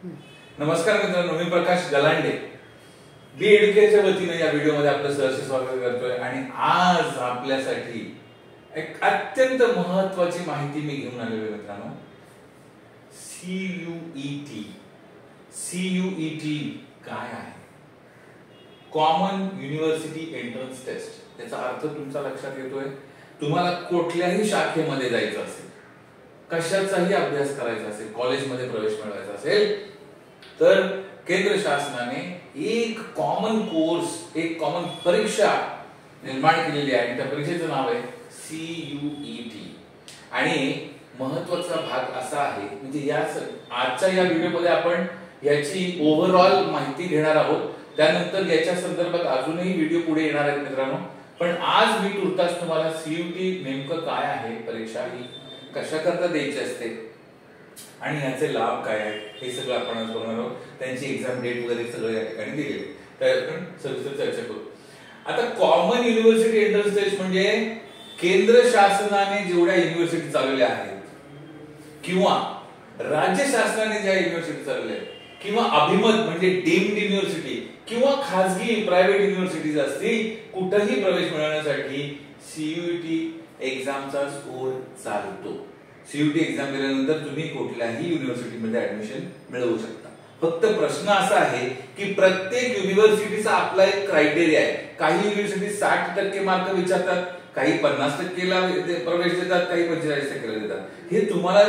नमस्कार मित्रांनो, मी प्रकाश गलांडे बी एडुकेशनच्या वतीने या व्हिडिओमध्ये आपलं सहर्ष स्वागत करतोय आणि आज आपल्यासाठी एक अत्यंत महत्त्वाची माहिती मी घेऊन आलेलो आहे मित्रांनो. सीयूईटी काय आहे? Common university entrance test. त्याचा अर्थ तुमच्या लक्षात येतोय. तुम्हाला कुठल्याही शाखेमध्ये जायचं असेल, कशाचाही अभ्यास करायचा असेल, कॉलेजमध्ये प्रवेश मिळवायचा असेल, तर केंद्र शासनाने एक कॉमन कोर्स, एक कॉमन परीक्षा निर्माण केलेली आहे. त्या परीक्षेचं नाव आहे सीयूईटी. आणि महत्त्वाचा भाग असा आहे, म्हणजे या आजच्या या व्हिडिओमध्ये आपण याची ओव्हरऑल माहिती घेणार आहोत. त्यानंतर याच्या संदर्भात अजूनही व्हिडिओ पुढे येणार आहेत मित्रांनो. पण आज मी तुर्तास तुम्हाला सीयूईटी नेमकं काय आहे, परीक्षा ही कशा करता द्यायची असते आणि याचे लाभ काय आहेत, हे सगळं आपण आज बघणार आहोत. त्यांची एक्झाम डेट वगैरे सगळं या ठिकाणी दिलेले, तर आपण सविस्तर चर्चा करू. आता कॉमन युनिव्हर्सिटी एंट्रन्स टेस्ट म्हणजे केंद्र शासनाने जेवढ्या युनिव्हर्सिटी चालवल्या आहेत किंवा राज्य शासनाने ज्या युनिव्हर्सिटी चालवल्या आहेत किंवा अभिमत म्हणजे डीम्ड युनिव्हर्सिटी किंवा खासगी प्रायव्हेट युनिव्हर्सिटीज असतील, कुठेही प्रवेश मिळवण्यासाठी सीयूईटी एक्झामचा स्कोर चालतो. सीयूईटी एक्झाम दिल्यानंतर तुम्ही कुठल्याही युनिव्हर्सिटीमध्ये ऍडमिशन मिळवू शकता. फक्त प्रश्न असा आहे की प्रत्येक युनिव्हर्सिटीचा आपला एक क्रायटेरिया आहे. काही युनिव्हर्सिटी 60% मार्क विचारतात, काही 50%ला प्रवेश देतात, काही 45%ला देतात. हे तुम्हाला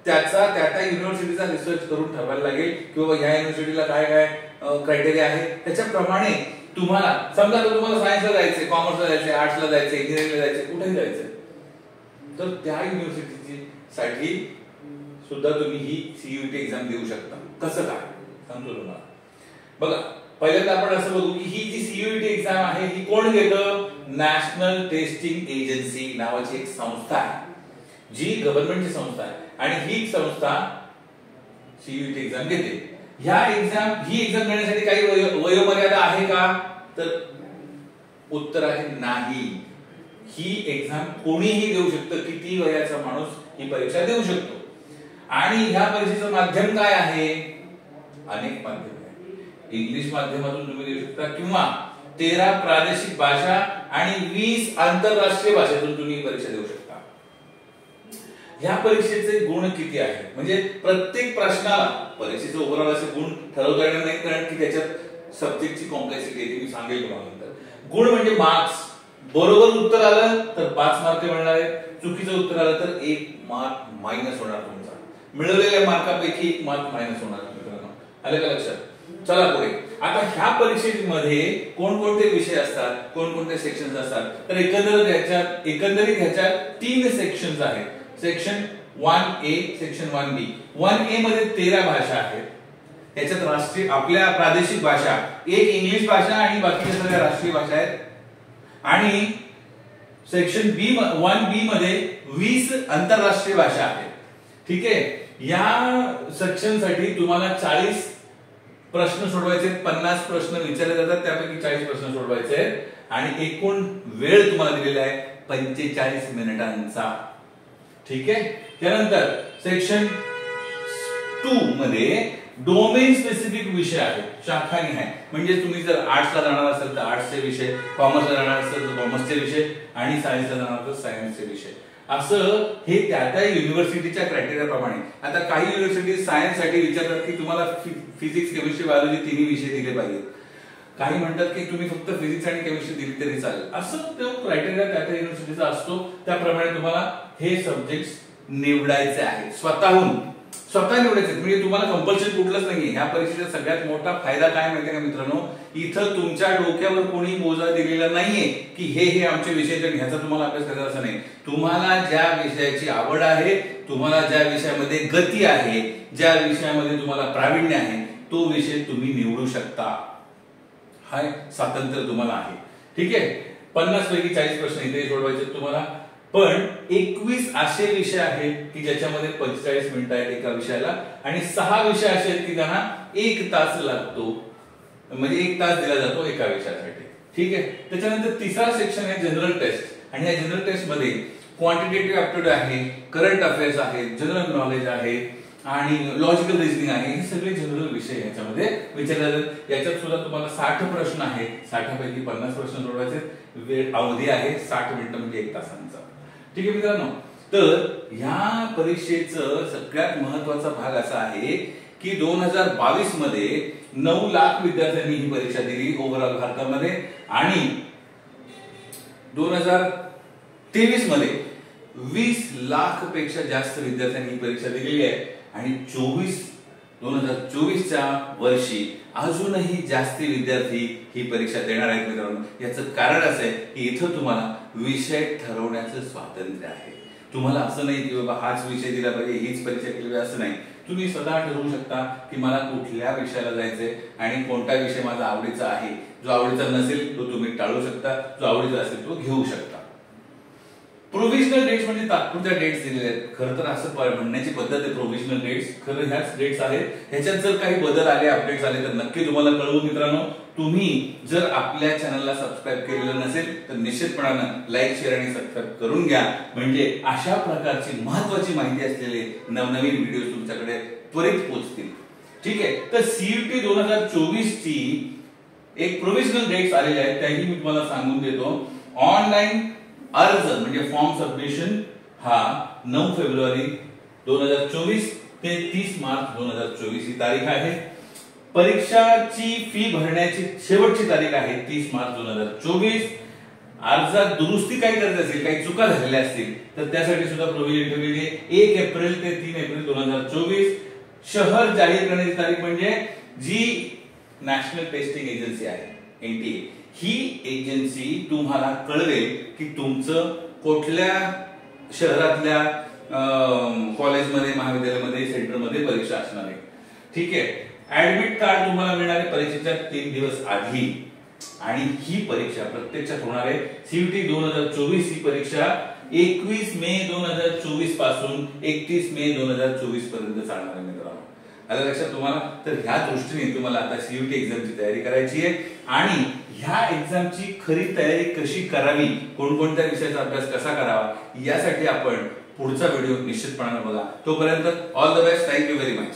त्याचा त्या युनिव्हर्सिटीचा रिसर्च करून ठरवायला लागेल की बाबा ह्या युनिव्हर्सिटीला काय काय क्रायटेरिया आहे. त्याच्याप्रमाणे तुम्हाला समजा तुम्हाला सायन्सला जायचंय, कॉमर्सला जायचंय, आर्ट्सला जायचंय, इंजिनिअरिंगला जायचंय, कुठेही जायचंय, तर त्या युनिव्हर्सिटी साठी सुद्धा तुम्ही ही सीयूईटी एक्झाम देऊ शकता. कसं काय सांगतो तुम्हाला. बघा, पहिल्यांदा आपण असं बघू की ही जी सीयूईटी एक्झाम आहे ही कोण घेतं? नॅशनल टेस्टिंग एजन्सी नावाची एक संस्था आहे, जी गव्हर्नमेंटची संस्था आहे आणि ही संस्था सीयूईटी एक्झाम घेते. ही एक्झाम देण्यासाठी काही वयोमर्यादा आहे का? तर उत्तर आहे नाही. ही एक्झाम कोणीही देऊ शकतं, किती वयाचा माणूस ही परीक्षा देऊ शकतो. आणि ह्या परीक्षेचं माध्यम काय आहे? अनेक माध्यम आहे. इंग्लिश माध्यमातून तुम्ही देऊ शकता किंवा 13 प्रादेशिक भाषा आणि 20 आंतरराष्ट्रीय भाषेतून तुम्ही परीक्षा देऊ शकता. ह्या परीक्षेचे गुण किती आहेत, म्हणजे प्रत्येक प्रश्नाला परीक्षेचे ओव्हरऑल असे गुण ठरवता येणार नाही, कारण की त्याच्यात सब्जेक्टची कॉम्प्लेक्सिटी आहे, मी सांगेल तुम्हाला नंतर. गुण म्हणजे मार्क्स. बरोबर उत्तर आलं तर 5 मार्क मिळणार आहेत, चुकीचं उत्तर आलं तर 1 मार्क मायनस होणार तुमचा. मिळवलेल्या मार्कापैकी 1 मार्क मायनस होणार मित्रांनो. आलं का लक्षात? चला पुढे. आता ह्या परीक्षेमध्ये कोणकोणते विषय असतात, कोणकोणते सेक्शन्स असतात, तर एकंदरीत ह्याच्यात 3 सेक्शन्स आहेत. Section 1A, section 1B. 1A मध्ये 13 भाषा आहेत. त्याच्यात राष्ट्रीय आपल्या प्रादेशिक भाषा, एक इंग्लिश भाषा आणि बाकीच्या सगळ्या राष्ट्रीय भाषा आहेत. आणि सेक्शन 1B मध्ये 20 आंतरराष्ट्रीय भाषा आहेत. ठीक आहे. या सेक्शन साठी तुम्हाला 40 प्रश्न सोडवायचे, 50 प्रश्न विचारले जातात, त्यापैकी 40 प्रश्न सोडवायचे आहेत आणि एकूण वेळ तुम्हाला दिलेला आहे 45 मिनिटांचा. ठीक आहे. त्यानंतर सेक्शन 2 मध्ये डोमेन स्पेसिफिक विषय आहेत, शाखानिहाय. म्हणजे तुम्ही जर आर्ट्सला जाणार असेल तर आर्ट्सचे विषय, कॉमर्सला जाणार असेल तर कॉमर्सचे विषय आणि सायन्सला जाणार तर सायन्सचे विषय. असं हे त्या युनिव्हर्सिटीच्या क्रायटेरिया प्रमाणे. आता काही युनिव्हर्सिटी सायन्स साठी विचारतात की तुम्हाला फिजिक्स, केमिस्ट्री, बायोलॉजी 3 विषय दिले पाहिजेत. काही म्हणतात की तुम्ही फक्त फिजिक्स आणि केमिस्ट्री दिली तरी चालेल. असं तो क्रायटेरिया त्या युनिव्हर्सिटीचा असतो. त्याप्रमाणे तुम्हाला हे सब्जेक्ट्स निवडायचे आहेत, स्वतः निवडायचे. म्हणजे तुम्हाला कंपल्शन कुठलंच नाहीये. ह्या परीक्षेचा सगळ्यात मोठा फायदा काय माहितीये का मित्रांनो? इथं तुमच्या डोक्यावर कोणी बोजा दिलेला नाहीये की हे आमचे विषय तर ह्याचा तुम्हाला अभ्यास करायचा असं नाही. तुम्हाला ज्या विषयाची आवड आहे, तुम्हाला ज्या विषयामध्ये गती आहे, ज्या विषयामध्ये तुम्हाला प्रावीण्य आहे, तो विषय तुम्ही निवडू शकता. हाय स्वातंत्र्य तुम्हाला आहे. ठीक आहे. 50 पैकी 40 प्रश्न इथे सोडवायचे तुम्हाला. पण 21 असे विषय आहेत की ज्याच्यामध्ये 45 मिनिटं आहेत एका विषयाला आणि 6 विषय असे आहेत की त्यांना 1 तास लागतो, म्हणजे 1 तास दिला जातो एका विषयासाठी. ठीक आहे. त्याच्यानंतर तिसरा सेक्शन आहे जनरल टेस्ट आणि या जनरल टेस्ट मध्ये क्वांटिटेटिव्ह ऍप्टिट्यूड आहे, करंट अफेअर्स आहे, जनरल नॉलेज आहे, आणि लॉजिकल रिझनिंग आहे, हे सगळे जनरल विषय याच्यामध्ये विचारले जातात. याच्यात सुद्धा तुम्हाला 60 प्रश्न आहे. 60 पैकी 50 प्रश्न सोडवायचे. वेळ अवधी आहे 60 मिनिटं म्हणजे 1 तासांचा. ठीक आहे मित्रांनो. तर ह्या परीक्षेचं सगळ्यात महत्वाचा भाग असा आहे की 2022 मध्ये 9 लाख विद्यार्थ्यांनी ही परीक्षा दिली ओव्हरऑल भारतामध्ये आणि 2023 मध्ये 20 लाख पेक्षा जास्त विद्यार्थ्यांनी ही परीक्षा दिलेली आहे आणि 2024च्या वर्षी अजूनही जास्ती विद्यार्थी ही परीक्षा देणार आहेत मित्रांनो. याचं कारण असं आहे की इथं तुम्हाला विषय ठरवण्याचं स्वातंत्र्य आहे. तुम्हाला असं नाही की बाबा हाच विषय दिला पाहिजे, हीच परीक्षा केली पाहिजे, असं नाही. तुम्ही स्वतः ठरवू शकता की मला कुठल्या विषयाला जायचंय आणि कोणता विषय माझा आवडीचा आहे. जो आवडीचा नसेल तो तुम्ही टाळू शकता, जो आवडीचा असेल तो घेऊ शकता. प्रोव्हिजनल डेट्स म्हणजे तात्पुरत्या डेट्स दिलेल्या आहेत. खरं तर असं म्हणण्याची पद्धत आहे प्रोव्हिजनल डेट्स, खरं ह्याच डेट्स आहेत. ह्याच्यात जर काही बदल आले, अपडेट्स आले तर नक्की तुम्हाला कळवू मित्रांनो. तुम्ही जर आपल्या चॅनलला सबस्क्राईब केलेलं नसेल तर निश्चितपणानं लाईक, शेअर आणि सबस्क्राईब करून घ्या, म्हणजे अशा प्रकारची महत्वाची माहिती असलेले नवनवीन व्हिडिओ तुमच्याकडे त्वरित पोहोचतील. ठीक आहे. तर सीईटी 2024 ची एक प्रोव्हिजनल डेट्स आलेल्या आहेत, त्याही मी तुम्हाला सांगून देतो. ऑनलाईन अर्ज म्हणजे फॉर्म सबमिशन हा 9 फेब्रुवारी 2024 ते 30 मार्च 2024 ही तारीख आहे. परीक्षाची फी भरण्याची शेवटची तारीख आहे 30 मार्च 2024. अर्जात दुरुस्ती काही करायची असेल, काही चुका झालेल्या असतील तर त्यासाठी सुद्धा प्रोव्हिजन ठेवलेली आहे 1 एप्रिल ते 3 एप्रिल 2024. शहर जाहीर करण्याची तारीख म्हणजे जी नॅशनल टेस्टिंग एजन्सी आहे एनटीए, ही एजन्सी तुम्हाला कळवेल की तुमचं कुठल्या शहरातल्या कॉलेजमध्ये, महाविद्यालयामध्ये, सेंटरमध्ये परीक्षा असणार आहे. ठीक आहे. ऍडमिट कार्ड तुम्हाला मिळणार आहे परीक्षेच्या 3 दिवस आधी आणि ही परीक्षा प्रत्यक्षात होणार आहे. सीईटी 2024 ही परीक्षा 21 मे 2024 पासून 31 मे 2024 पर्यंत चालणार आहे मित्रांनो. आलं लक्षात तुम्हाला. तर ह्या दृष्टीने तुम्हाला आता सीईटी एक्झामची तयारी करायची आहे आणि ह्या एक्झामची खरी तयारी कशी करावी, कोणकोणत्या विषयाचा अभ्यास कसा करावा, यासाठी आपण पुढचा व्हिडिओ निश्चितपणाने बघा. तोपर्यंत all the best. Thank you very much.